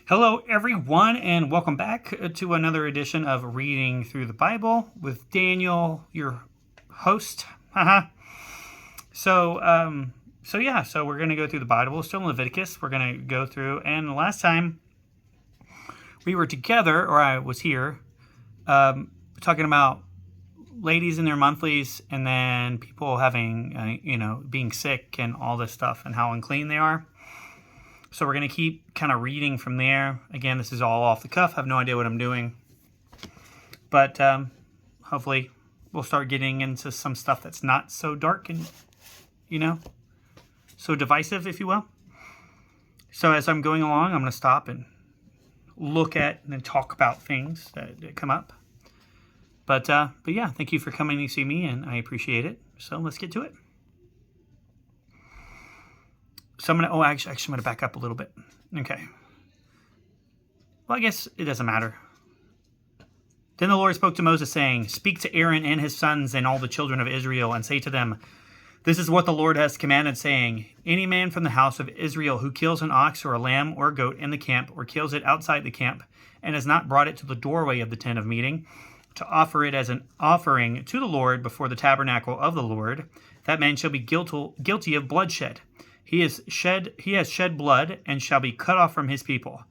Hello, everyone, and welcome back to another edition of Reading Through the Bible with Daniel, your host. So we're going to go through the Bible. We're still in Leviticus. We're going to go through, and last time we were together, or I was here, talking about ladies in their monthlies, and then people having, being sick and all this stuff, and how unclean they are. So we're going to keep kind of reading from there. Again, this is all off the cuff. I have no idea what I'm doing. But hopefully we'll start getting into some stuff that's not so dark and, so divisive, if you will. So as I'm going along, I'm going to stop and look at and talk about things that come up. But yeah, thank you for coming to see me, and I appreciate it. So let's get to it. So I'm going to, I'm going to back up a little bit. Okay. Well, I guess it doesn't matter. Then the Lord spoke to Moses, saying, "Speak to Aaron and his sons and all the children of Israel, and say to them, this is what the Lord has commanded, saying, any man from the house of Israel who kills an ox or a lamb or a goat in the camp, or kills it outside the camp, and has not brought it to the doorway of the tent of meeting, to offer it as an offering to the Lord before the tabernacle of the Lord, that man shall be guilty of bloodshed. He has shed blood, and shall be cut off from his people,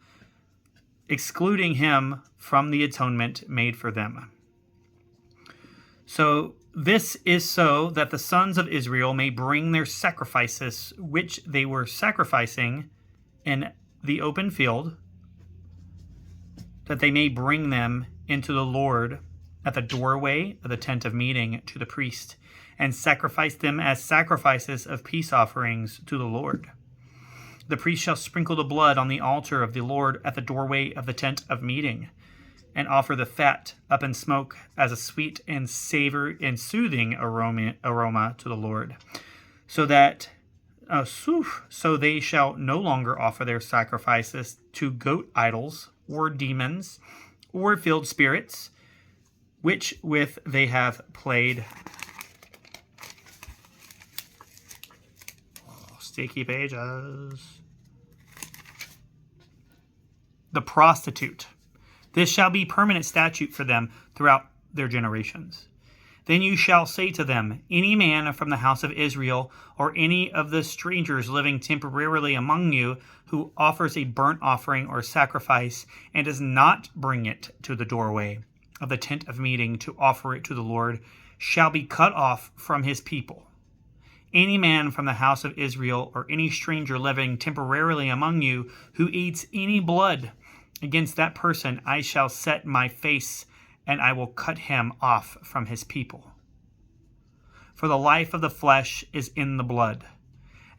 excluding him from the atonement made for them." So this is so that the sons of Israel may bring their sacrifices, which they were sacrificing in the open field, that they may bring them into the Lord at the doorway of the tent of meeting to the priest, and sacrifice them as sacrifices of peace offerings to the Lord. The priest shall sprinkle the blood on the altar of the Lord at the doorway of the tent of meeting, and offer the fat up in smoke as a sweet and savor and soothing aroma to the Lord, so they shall no longer offer their sacrifices to goat idols or demons or field spirits, which with they have played. Sticky pages. The prostitute. This shall be permanent statute for them throughout their generations. Then you shall say to them, any man from the house of Israel, or any of the strangers living temporarily among you, who offers a burnt offering or sacrifice, and does not bring it to the doorway of the tent of meeting to offer it to the Lord, shall be cut off from his people. Any man from the house of Israel, or any stranger living temporarily among you, who eats any blood, against that person I shall set my face, and I will cut him off from his people. For the life of the flesh is in the blood,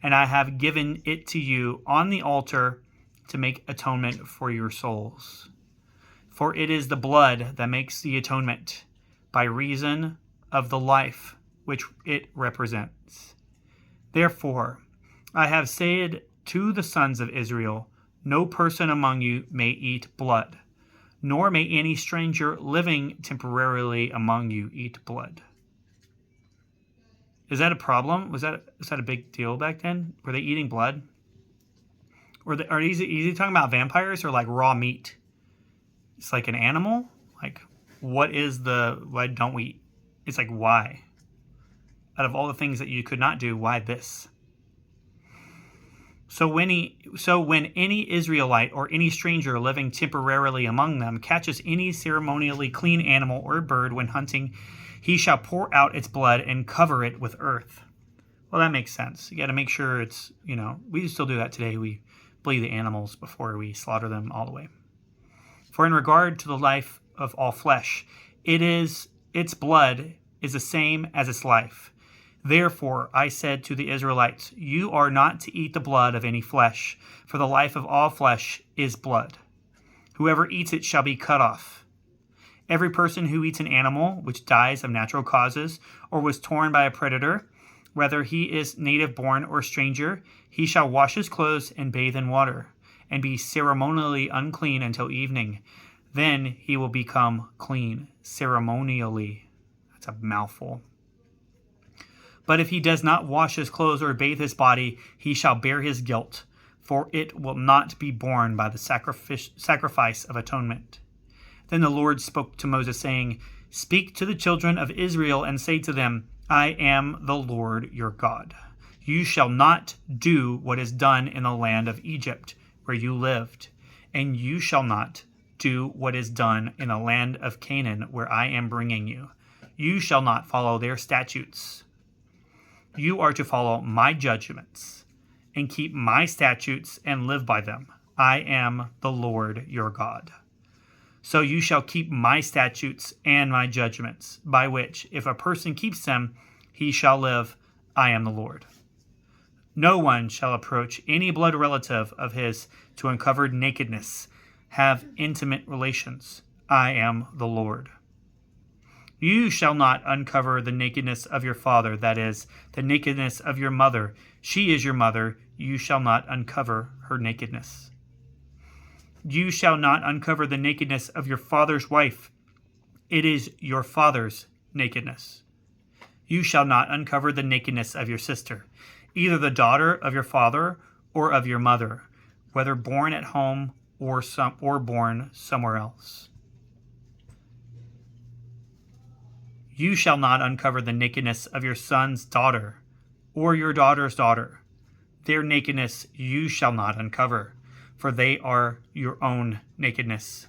and I have given it to you on the altar to make atonement for your souls. For it is the blood that makes the atonement, by reason of the life which it represents. Therefore, I have said to the sons of Israel, no person among you may eat blood, nor may any stranger living temporarily among you eat blood. Is that a problem? Was that a big deal back then? Were they eating blood? Or are they talking about vampires or like raw meat? It's like an animal? Like, why don't we eat? It's like, why? Out of all the things that you could not do, why this? So when any Israelite or any stranger living temporarily among them catches any ceremonially clean animal or bird when hunting, he shall pour out its blood and cover it with earth. Well, that makes sense. You got to make sure it's, we still do that today. We bleed the animals before we slaughter them all the way. For in regard to the life of all flesh, its blood is the same as its life. Therefore, I said to the Israelites, you are not to eat the blood of any flesh, for the life of all flesh is blood. Whoever eats it shall be cut off. Every person who eats an animal which dies of natural causes, or was torn by a predator, whether he is native born or stranger, he shall wash his clothes and bathe in water, and be ceremonially unclean until evening. Then he will become clean ceremonially. That's a mouthful. But if he does not wash his clothes or bathe his body, he shall bear his guilt. for it will not be borne by the sacrifice of atonement. Then the Lord spoke to Moses, saying, Speak to the children of Israel and say to them, I am the Lord your God. You shall not do what is done in the land of Egypt, where you lived, and you shall not do what is done in the land of Canaan, where I am bringing you. You shall not follow their statutes. You are to follow my judgments and keep my statutes and live by them. I am the Lord your God. So you shall keep my statutes and my judgments, by which, if a person keeps them, he shall live. I am the Lord. No one shall approach any blood relative of his to uncover nakedness, have intimate relations. I am the Lord. You shall not uncover the nakedness of your father, that is, the nakedness of your mother. She is your mother. You shall not uncover her nakedness. You shall not uncover the nakedness of your father's wife. It is your father's nakedness. You shall not uncover the nakedness of your sister, either the daughter of your father or of your mother, whether born at home or born somewhere else. You shall not uncover the nakedness of your son's daughter or your daughter's daughter. Their nakedness you shall not uncover, for they are your own nakedness,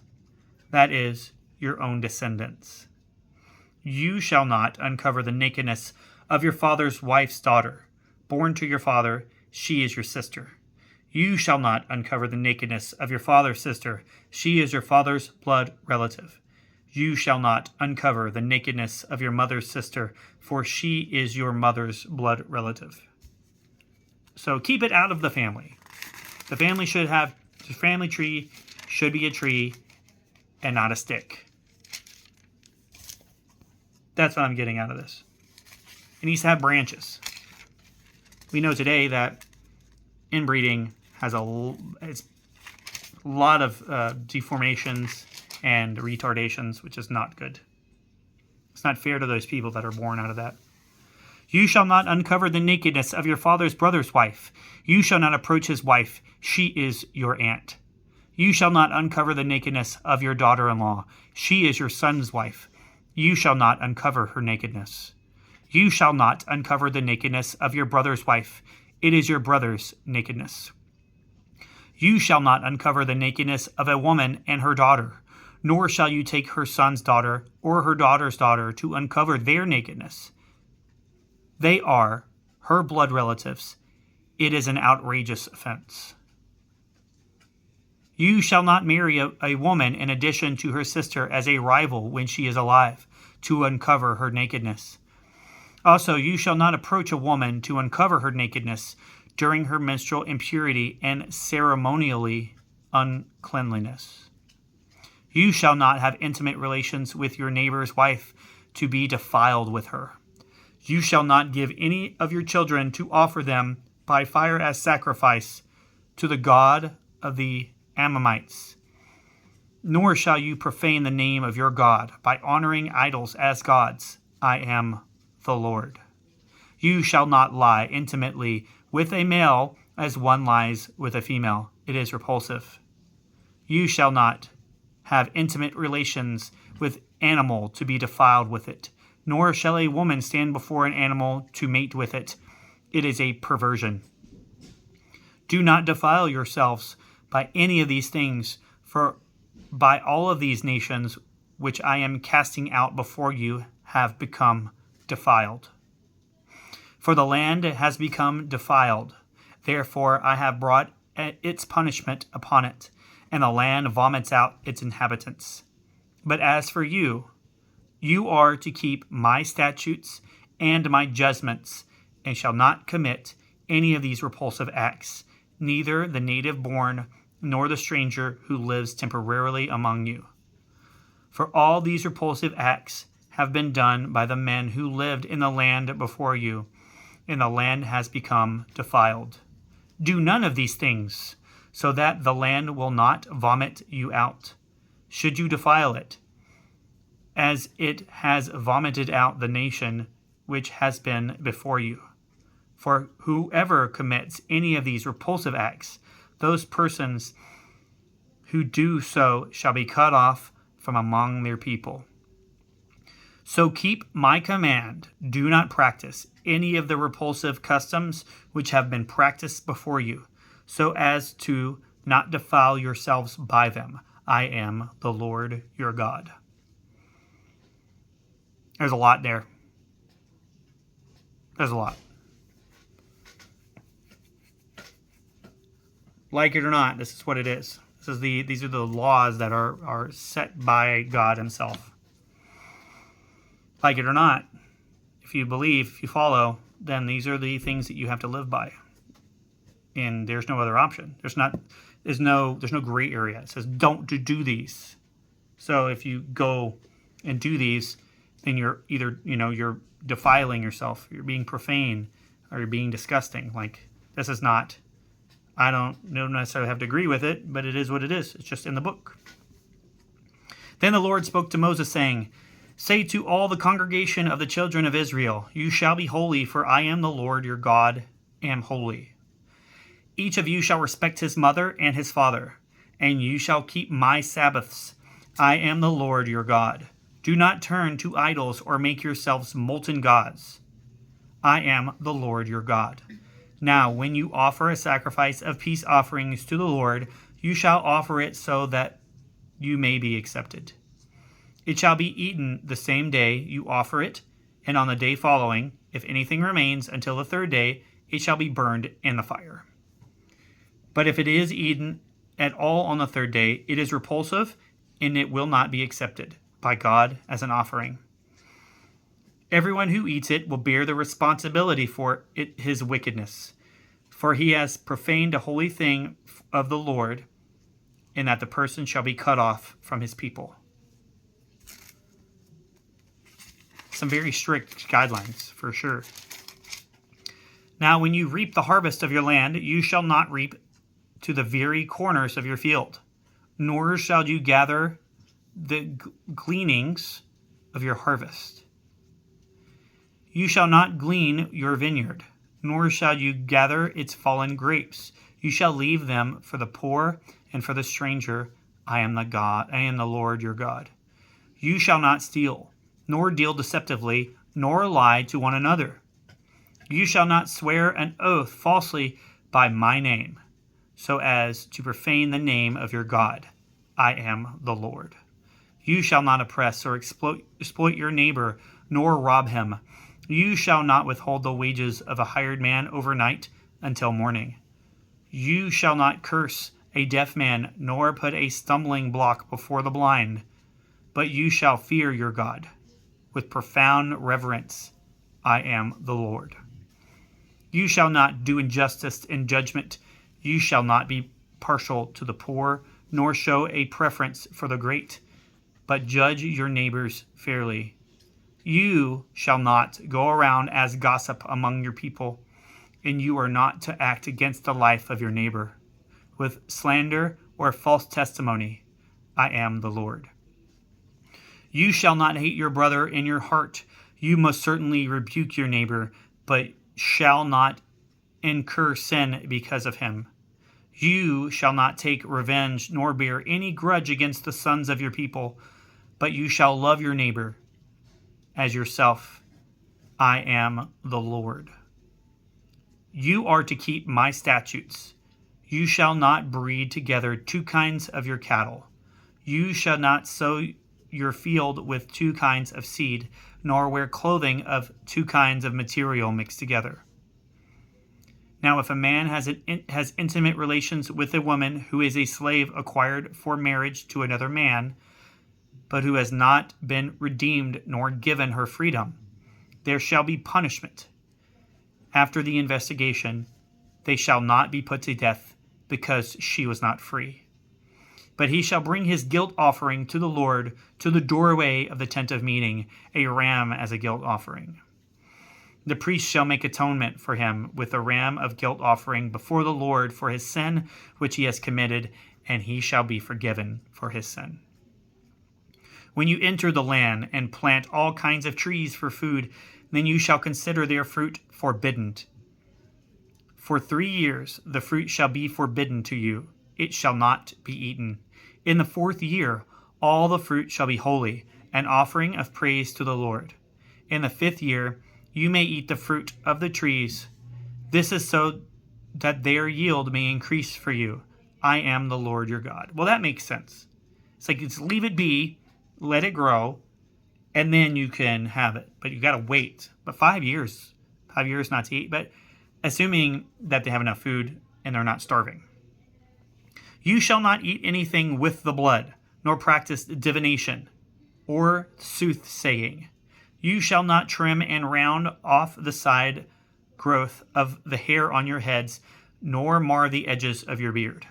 that is, your own descendants. You shall not uncover the nakedness of your father's wife's daughter, born to your father. She is your sister. You shall not uncover the nakedness of your father's sister. She is your father's blood relative. You shall not uncover the nakedness of your mother's sister, for she is your mother's blood relative. So keep it out of the family. The family tree should be a tree and not a stick. That's what I'm getting out of this. It needs to have branches. We know today that inbreeding has a lot of deformations and retardations, which is not good. It's not fair to those people that are born out of that. You shall not uncover the nakedness of your father's brother's wife. You shall not approach his wife. She is your aunt. You shall not uncover the nakedness of your daughter-in-law. She is your son's wife. You shall not uncover her nakedness. You shall not uncover the nakedness of your brother's wife. It is your brother's nakedness. You shall not uncover the nakedness of a woman and her daughter, nor shall you take her son's daughter or her daughter's daughter to uncover their nakedness. They are her blood relatives. It is an outrageous offense. You shall not marry a woman in addition to her sister as a rival when she is alive, to uncover her nakedness. Also, you shall not approach a woman to uncover her nakedness during her menstrual impurity and ceremonially uncleanliness. You shall not have intimate relations with your neighbor's wife to be defiled with her. You shall not give any of your children to offer them by fire as sacrifice to the god of the Ammonites. Nor shall you profane the name of your God by honoring idols as gods. I am the Lord. You shall not lie intimately with a male as one lies with a female. It is repulsive. You shall not have intimate relations with animal to be defiled with it, nor shall a woman stand before an animal to mate with it. It is a perversion. Do not defile yourselves by any of these things, for by all of these nations which I am casting out before you have become defiled. For the land has become defiled. Therefore I have brought its punishment upon it, and the land vomits out its inhabitants. But as for you, you are to keep my statutes and my judgments, and shall not commit any of these repulsive acts, neither the native born nor the stranger who lives temporarily among you. For all these repulsive acts have been done by the men who lived in the land before you, and the land has become defiled. Do none of these things, so that the land will not vomit you out, should you defile it, as it has vomited out the nation which has been before you. For whoever commits any of these repulsive acts, those persons who do so shall be cut off from among their people. So keep my command. Do not practice any of the repulsive customs which have been practiced before you, so as to not defile yourselves by them. I am the Lord your God. There's a lot there. There's a lot. Like it or not, this is what it is. These are the laws that are set by God himself. Like it or not, if you believe, if you follow, then these are the things that you have to live by. And there's no other option. There's no gray area. It says don't do these. So if you go and do these, then you're either, you're defiling yourself, you're being profane, or you're being disgusting. Like, this is not, I don't necessarily have to agree with it, but it is what it is. It's just in the book. Then the Lord spoke to Moses, saying, say to all the congregation of the children of Israel, you shall be holy, for I am the Lord your God, am holy. Each of you shall respect his mother and his father, and you shall keep my Sabbaths. I am the Lord your God. Do not turn to idols or make yourselves molten gods. I am the Lord your God. Now, when you offer a sacrifice of peace offerings to the Lord, you shall offer it so that you may be accepted. It shall be eaten the same day you offer it, and on the day following, if anything remains until the third day, it shall be burned in the fire. But if it is eaten at all on the third day, it is repulsive, and it will not be accepted by God as an offering. Everyone who eats it will bear the responsibility for his wickedness, for he has profaned a holy thing of the Lord, and that the person shall be cut off from his people. Some very strict guidelines, for sure. Now, when you reap the harvest of your land, you shall not reap to the very corners of your field, nor shall you gather the gleanings of your harvest. You shall not glean your vineyard, nor shall you gather its fallen grapes. You shall leave them for the poor and for the stranger. I am the Lord your God. You shall not steal, nor deal deceptively, nor lie to one another. You shall not swear an oath falsely by my name, so as to profane the name of your God. I am the Lord. You shall not oppress or exploit your neighbor, nor rob him. You shall not withhold the wages of a hired man overnight until morning. You shall not curse a deaf man, nor put a stumbling block before the blind, but you shall fear your God with profound reverence. I am the Lord. You shall not do injustice in judgment. You shall not be partial to the poor, nor show a preference for the great, but judge your neighbors fairly. You shall not go around as gossip among your people, and you are not to act against the life of your neighbor with slander or false testimony. I am the Lord. You shall not hate your brother in your heart. You must certainly rebuke your neighbor, but shall not incur sin because of him. You shall not take revenge, nor bear any grudge against the sons of your people, but you shall love your neighbor as yourself. I am the Lord. You are to keep my statutes. You shall not breed together two kinds of your cattle. You shall not sow your field with two kinds of seed, nor wear clothing of two kinds of material mixed together. Now, if a man has intimate relations with a woman who is a slave acquired for marriage to another man, but who has not been redeemed nor given her freedom, there shall be punishment. After the investigation, they shall not be put to death because she was not free. But he shall bring his guilt offering to the Lord to the doorway of the tent of meeting, a ram as a guilt offering. The priest shall make atonement for him with a ram of guilt offering before the Lord for his sin which he has committed, and he shall be forgiven for his sin. When you enter the land and plant all kinds of trees for food, then you shall consider their fruit forbidden. For 3 years the fruit shall be forbidden to you. It shall not be eaten. In the 4th year all the fruit shall be holy, an offering of praise to the Lord. In the 5th year you may eat the fruit of the trees. This is so that their yield may increase for you. I am the Lord your God. Well, that makes sense. It's like, just leave it be, let it grow, and then you can have it. But you got to wait. But 5 years not to eat. But assuming that they have enough food and they're not starving. You shall not eat anything with the blood, nor practice divination or soothsaying. You shall not trim and round off the side growth of the hair on your heads, nor mar the edges of your beard.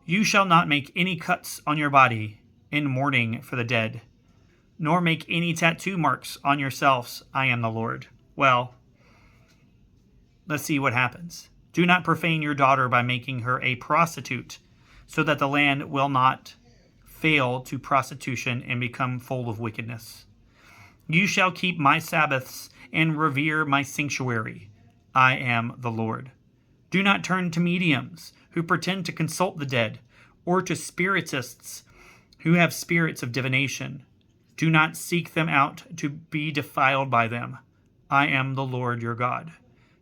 You shall not make any cuts on your body in mourning for the dead, nor make any tattoo marks on yourselves. I am the Lord. Well, let's see what happens. Do not profane your daughter by making her a prostitute, so that the land will not fail to prostitution and become full of wickedness. You shall keep my Sabbaths and revere my sanctuary. I am the Lord. Do not turn to mediums who pretend to consult the dead, or to spiritists who have spirits of divination. Do not seek them out to be defiled by them. I am the Lord your God.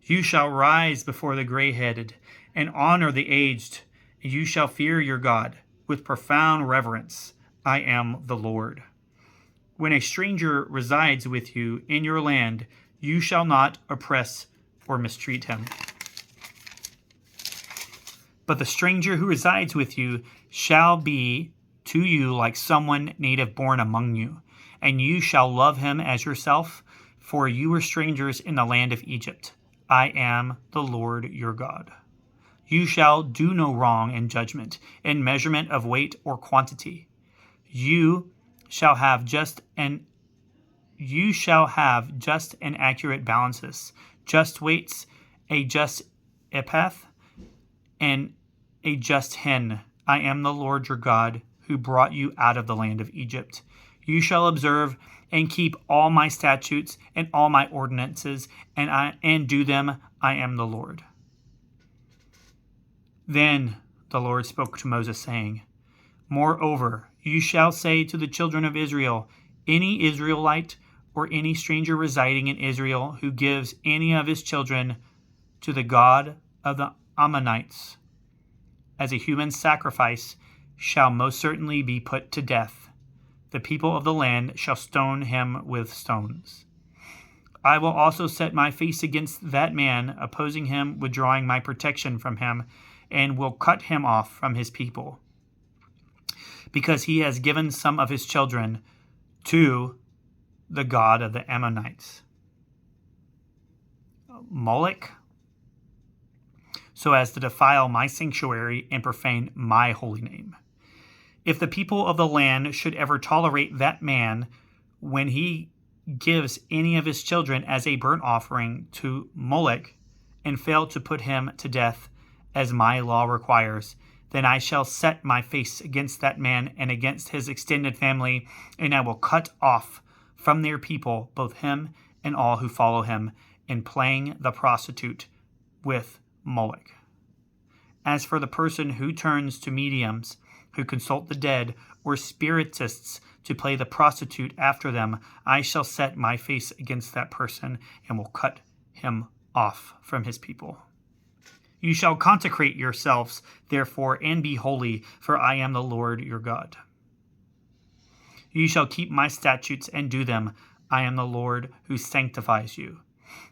You shall rise before the gray-headed and honor the aged. You shall fear your God with profound reverence. I am the Lord. When a stranger resides with you in your land, you shall not oppress or mistreat him. But the stranger who resides with you shall be to you like someone native born among you, and you shall love him as yourself, for you were strangers in the land of Egypt. I am the Lord your God. You shall do no wrong in judgment, in measurement of weight or quantity. You shall have just and accurate balances, just weights, a just ephah, and a just hin. I am the Lord your God, who brought you out of the land of Egypt. You shall observe and keep all my statutes and all my ordinances, and do them. I am the Lord. Then the Lord spoke to Moses, saying, Moreover, you shall say to the children of Israel, any Israelite or any stranger residing in Israel who gives any of his children to the god of the Ammonites as a human sacrifice shall most certainly be put to death. The people of the land shall stone him with stones. I will also set my face against that man, opposing him, withdrawing my protection from him, and will cut him off from his people, because he has given some of his children to the god of the Ammonites, Moloch, so as to defile my sanctuary and profane my holy name. If the people of the land should ever tolerate that man when he gives any of his children as a burnt offering to Moloch, and fail to put him to death, as my law requires, then I shall set my face against that man and against his extended family, and I will cut off from their people both him and all who follow him in playing the prostitute with Moloch. As for the person who turns to mediums, who consult the dead, or spiritists to play the prostitute after them, I shall set my face against that person and will cut him off from his people. You shall consecrate yourselves, therefore, and be holy, for I am the Lord your God. You shall keep my statutes and do them. I am the Lord who sanctifies you.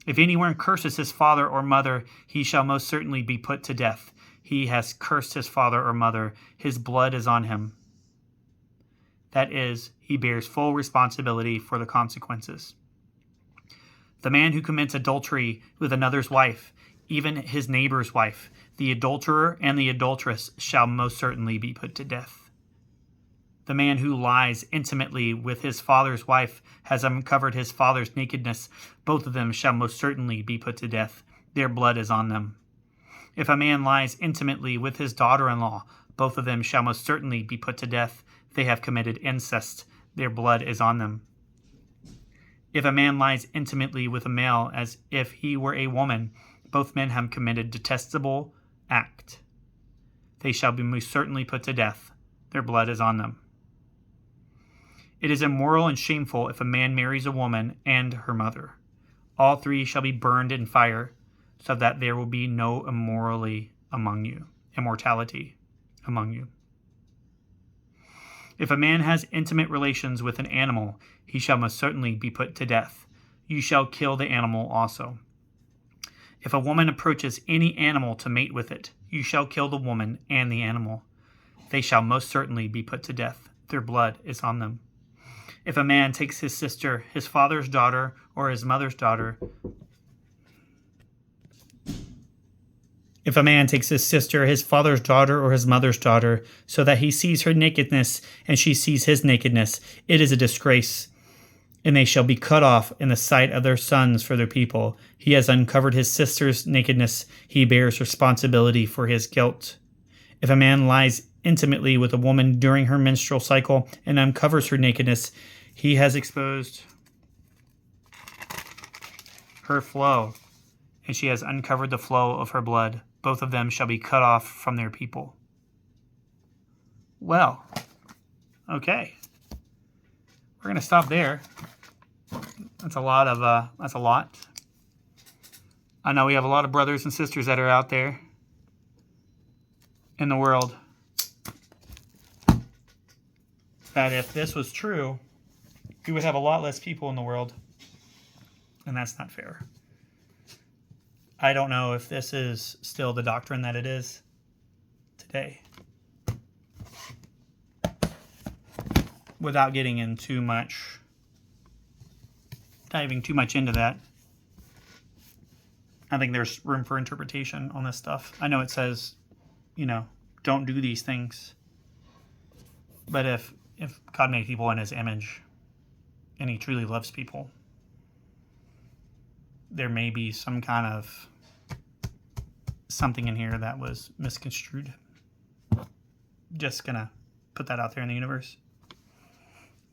If anyone curses his father or mother, he shall most certainly be put to death. He has cursed his father or mother. His blood is on him. That is, he bears full responsibility for the consequences. The man who commits adultery with another's wife, even his neighbor's wife, the adulterer and the adulteress shall most certainly be put to death. The man who lies intimately with his father's wife has uncovered his father's nakedness. Both of them shall most certainly be put to death. Their blood is on them. If a man lies intimately with his daughter-in-law, both of them shall most certainly be put to death. They have committed incest. Their blood is on them. If a man lies intimately with a male as if he were a woman, both men have committed detestable act. They shall be most certainly put to death. Their blood is on them. It is immoral and shameful if a man marries a woman and her mother. All three shall be burned in fire, so that there will be no immorality among you. If a man has intimate relations with an animal, he shall most certainly be put to death. You shall kill the animal also. If a woman approaches any animal to mate with it, you shall kill the woman and the animal. They shall most certainly be put to death. Their blood is on them. If a man takes his sister, his father's daughter, or his mother's daughter, so that he sees her nakedness and she sees his nakedness, it is a disgrace, and they shall be cut off in the sight of their sons for their people. He has uncovered his sister's nakedness. He bears responsibility for his guilt. If a man lies intimately with a woman during her menstrual cycle and uncovers her nakedness, he has exposed her flow, and she has uncovered the flow of her blood. Both of them shall be cut off from their people. Well, okay. We're going to stop there. That's a lot. I know we have a lot of brothers and sisters that are out there in the world that if this was true, we would have a lot less people in the world. And that's not fair. I don't know if this is still the doctrine that it is today. Without getting in diving too much into that, I think there's room for interpretation on this stuff. I know it says, don't do these things. But if God made people in his image and he truly loves people, there may be some kind of something in here that was misconstrued. Just gonna put that out there in the universe. I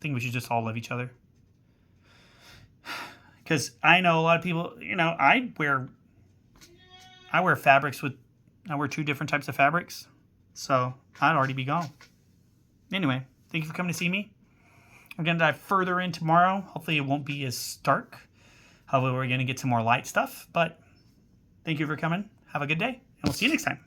think we should just all love each other. Because I know a lot of people, I wear fabrics I wear 2 different types of fabrics. So I'd already be gone. Anyway, thank you for coming to see me. We're going to dive further in tomorrow. Hopefully it won't be as stark. Hopefully we're going to get some more light stuff. But thank you for coming. Have a good day. And we'll see you next time.